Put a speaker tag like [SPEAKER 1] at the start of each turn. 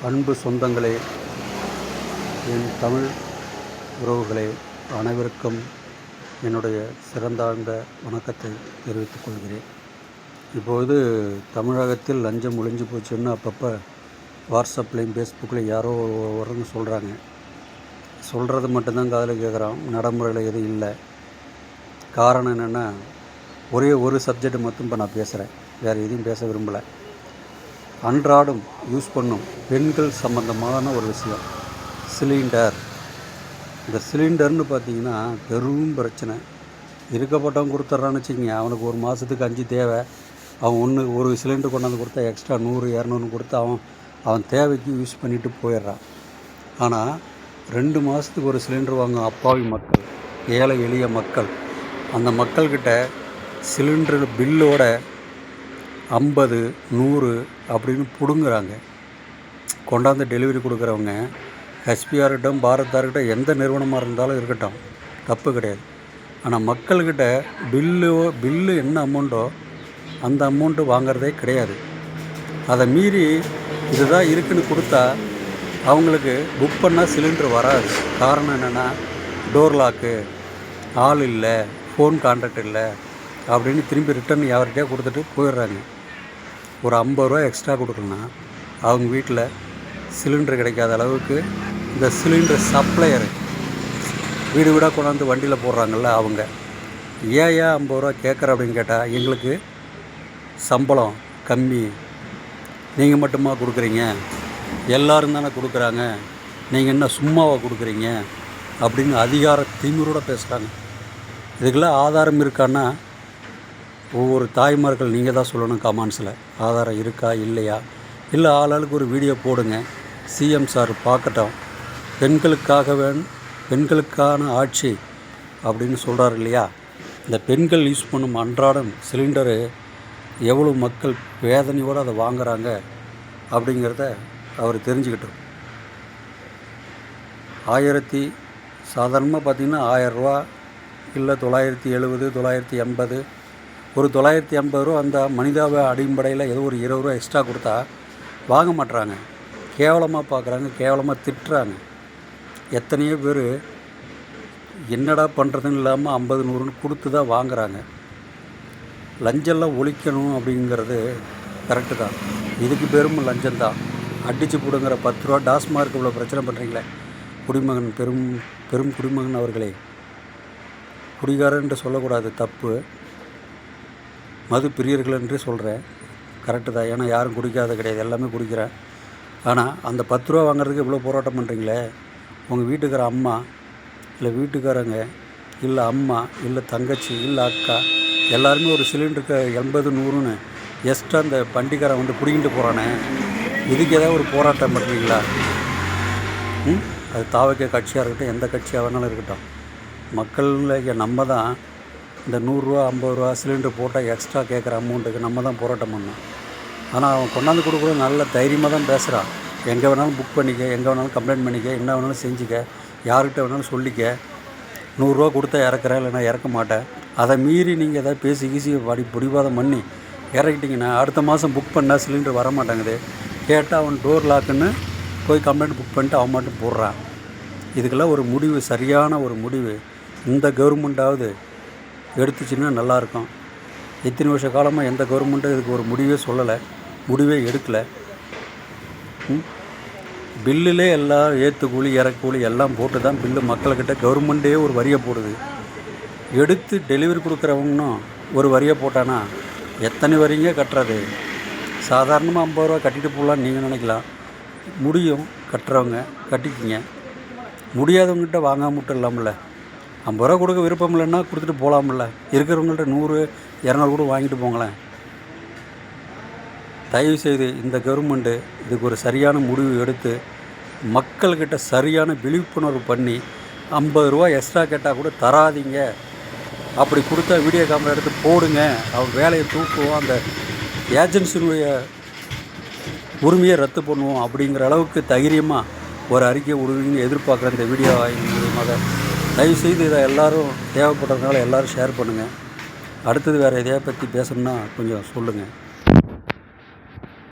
[SPEAKER 1] அன்பு சொந்தங்களே, என் தமிழ் உறவுகளே, அனைவருக்கும் என்னுடைய சிறந்தாழ்ந்த வணக்கத்தை தெரிவித்துக் கொள்கிறேன். இப்பொழுது தமிழகத்தில் லஞ்சம் ஒழிஞ்சு போச்சுன்னு அப்பப்போ வாட்ஸ்அப்லேயும் ஃபேஸ்புக்லேயும் யாரோ ஒருவங்க சொல்கிறாங்க. சொல்கிறது மட்டும்தான் காதில் கேட்குறோம், நடைமுறையில் எதுவும் இல்லை. காரணம் என்னென்னா, ஒரே ஒரு சப்ஜெக்ட் மட்டும் இப்போ நான் பேசுகிறேன், வேறு எதையும் பேச விரும்பலை. அன்றாடம் யூஸ் பண்ணும் பெண்கள் சம்பந்தமான ஒரு விஷயம், சிலிண்டர். இந்த சிலிண்டர்னு பார்த்திங்கன்னா பெரும் பிரச்சனை. இருக்கப்பட்டவன் கொடுத்துட்றான்னு வச்சுக்கிங்க, அவனுக்கு ஒரு மாதத்துக்கு 5 தேவை. அவன் ஒரு சிலிண்டர் கொண்டாந்து கொடுத்தா எக்ஸ்ட்ரா 100 200 கொடுத்து அவன் தேவைக்கு யூஸ் பண்ணிவிட்டு போயிடுறான். ஆனால் 2 மாதத்துக்கு ஒரு சிலிண்டர் வாங்கும் அப்பாவி மக்கள், ஏழை எளிய மக்கள், அந்த மக்கள்கிட்ட சிலிண்டர் பில்லோட 50 100 அப்படின்னு பிடுங்குறாங்க. கொண்டாந்து டெலிவரி கொடுக்குறவங்க ஹெச்பிஆர்கிட்டம் பாரத்தார்கிட்ட எந்த நிறுவனமாக இருந்தாலும் இருக்கட்டும், தப்பு கிடையாது. ஆனால் மக்கள்கிட்ட பில்லு என்ன அமௌண்ட்டோ அந்த அமௌண்ட்டு வாங்கிறதே கிடையாது. அதை மீறி இதுதான் இருக்குதுன்னு கொடுத்தா அவங்களுக்கு புக் பண்ணால் சிலிண்டர் வராது. காரணம் என்னென்னா, டோர் லாக்கு, ஆள் இல்லை, ஃபோன் கான்டாக்ட் இல்லை அப்படின்னு திரும்பி ரிட்டன் யார்கிட்டயே கொடுத்துட்டு போயிடுறாங்க. ஒரு 50 ரூபா எக்ஸ்ட்ரா கொடுக்கலன்னா அவங்க வீட்டில் சிலிண்டர் கிடைக்காத அளவுக்கு இந்த சிலிண்டர் சப்ளையரு வீடு வீடாக கொண்டாந்து வண்டியில் போடுறாங்கள்ல, அவங்க ஏன் 50 ரூபா கேட்குற அப்படின்னு கேட்டால், எங்களுக்கு சம்பளம் கம்மி, நீங்கள் மட்டுமா கொடுக்குறீங்க, எல்லோரும் தானே கொடுக்குறாங்க, நீங்கள் என்ன சும்மாவாக கொடுக்குறீங்க அப்படின்னு அதிகார திமிரோட பேசுகிறாங்க. இதுக்கெல்லாம் ஆதாரம் இருக்கான்னா ஒவ்வொரு தாய்மார்கள் நீங்கள் தான் சொல்லணும் கமெண்ட்ஸில். ஆதாரம் இருக்கா இல்லையா? இல்லை ஆளாளுக்கு ஒரு வீடியோ போடுங்க, சிஎம் சார் பார்க்கட்டும். பெண்களுக்கான ஆட்சி அப்படின்னு சொல்கிறார் இல்லையா? இந்த பெண்கள் யூஸ் பண்ணும் அன்றாடம் சிலிண்டரு எவ்வளோ மக்கள் வேதனையோடு அதை வாங்குகிறாங்க அப்படிங்கிறத அவர் தெரிஞ்சுக்கிட்டோம். சாதாரணமாக பார்த்திங்கன்னா 1000 ரூபா, இல்லை 970 980, ஒரு 980 ரூபா அந்த மனிதாப அடிப்படையில் ஏதோ ஒரு 20 ரூபா எக்ஸ்ட்ரா கொடுத்தா வாங்க மாட்டுறாங்க. கேவலமாக பார்க்குறாங்க, கேவலமாக திட்டுறாங்க. எத்தனையோ பேர் என்னடா பண்ணுறதுன்னு இல்லாமல் 50 100ன்னு கொடுத்து தான் வாங்குகிறாங்க. லஞ்சம்லாம் ஒழிக்கணும் அப்படிங்கிறது கரெக்டு தான், இதுக்கு பேரும் லஞ்சம்தான். அடித்து பிடுங்குற 10 ரூபா டாஸ்மார்க் இவ்வளோ பிரச்சனை பண்ணுறீங்களே. குடிமகன், பெரும் குடிமகன் அவர்களே, குடிகாரன்ட்டு சொல்லக்கூடாது, தப்பு. மது பிரியர்கள் என்று சொல்கிறேன், கரெக்டு தான். ஏன்னா யாரும் குடிக்காத கிடையாது, எல்லாமே குடிக்கிறேன். ஆனால் அந்த 10 ரூபா வாங்குறதுக்கு இவ்வளோ போராட்டம் பண்ணுறீங்களே. உங்கள் வீட்டுக்கார அம்மா, இல்லை வீட்டுக்காரங்க, இல்லை அம்மா, இல்லை தங்கச்சி, இல்லை அக்கா, எல்லாருமே ஒரு சிலிண்டருக்கு 80 100ன்னு எக்ஸ்ட்ரா அந்த வண்டிக்காரன் வந்து பிடிங்கிட்டு போகிறானே, இதுக்கு ஏதாவது ஒரு போராட்டம் பண்ணுறீங்களா? அது தாவக்க கட்சியாக இருக்கட்டும், எந்த கட்சியாக வேணாலும் இருக்கட்டும், மக்களில் நம்ம தான் இந்த 100 ரூபா 50 ரூபா சிலிண்டர் போட்டால் எக்ஸ்ட்ரா கேட்குற அமௌண்ட்டுக்கு நம்ம தான் போராட்டம் பண்ணோம். ஆனால் அவன் கொண்டாந்து கொடுக்குறது நல்ல தைரியமாக தான் பேசுகிறான். எங்கே வேணாலும் புக் பண்ணிக்க, எங்கே வேணாலும் கம்ப்ளைண்ட் பண்ணிக்க, என்ன வேணாலும் செஞ்சுக்க, யார்கிட்ட வேணாலும் சொல்லிக்க, 100 ரூபா கொடுத்தா இறக்குறேன், இல்லைனா இறக்க மாட்டேன். அதை மீறி நீங்கள் எதாவது பேசி பிடிவாதம் பண்ணி இறக்கிட்டிங்கன்னா அடுத்த மாதம் புக் பண்ணால் சிலிண்டர் வர மாட்டேங்குது. கேட்டால் அவன் டோர் லாக்குன்னு போய் கம்ப்ளைண்ட் புக் பண்ணிட்டு அவன் மட்டும் போடுறான். இதுக்கெல்லாம் ஒரு முடிவு, சரியான ஒரு முடிவு இந்த கவர்மெண்ட்டாவது எடுத்துச்சுன்னா நல்லாயிருக்கும். இத்தனை வருஷ காலமாக எந்த கவர்மெண்ட்டும் இதுக்கு ஒரு முடிவே சொல்லலை, முடிவே எடுக்கலை. பில்லுலே எல்லாம் ஏற்றுக்கூலி இறக்கூலி எல்லாம் போட்டு தான் பில்லு மக்கள்கிட்ட கவர்மெண்ட்டே ஒரு வரியை போடுது. எடுத்து டெலிவரி கொடுக்குறவங்களும் ஒரு வரியை போட்டானா எத்தனை வரிங்க கட்டுறது? சாதாரணமாக 50 ரூபா கட்டிட்டு போகலான்னு நீங்கள் நினைக்கலாம். முடியும், கட்டுறவங்க கட்டிக்கிங்க, முடியாதவங்ககிட்ட வாங்காம மட்டும் இல்லாமல்ல. 50 ரூபா கொடுக்க விருப்பம் இல்லைன்னா கொடுத்துட்டு போகலாமில்ல. இருக்கிறவங்கள்ட்ட 100 200 கூட வாங்கிட்டு போங்களேன். தயவுசெய்து இந்த கவர்மெண்ட்டு இதுக்கு ஒரு சரியான முடிவு எடுத்து மக்கள்கிட்ட சரியான விழிப்புணர்வு பண்ணி 50 ரூபா எக்ஸ்ட்ரா கேட்டால் கூட தராதிங்க, அப்படி கொடுத்தா வீடியோ கேமரா எடுத்து போடுங்க, அவன் வேலையை தூக்குவோம், அந்த ஏஜென்சினுடைய உரிமையை ரத்து பண்ணுவோம் அப்படிங்கிற அளவுக்கு தைரியமாக ஒரு அறிக்கை விடுவீங்கன்னு எதிர்பார்க்குற இந்த வீடியோ மூலமாக தயவுசெய்து இதை எல்லோரும் தேவைப்படுறதுனால எல்லோரும் ஷேர் பண்ணுங்கள். அடுத்தது வேறு எதையா பற்றி பேசணுன்னா கொஞ்சம் சொல்லுங்கள்.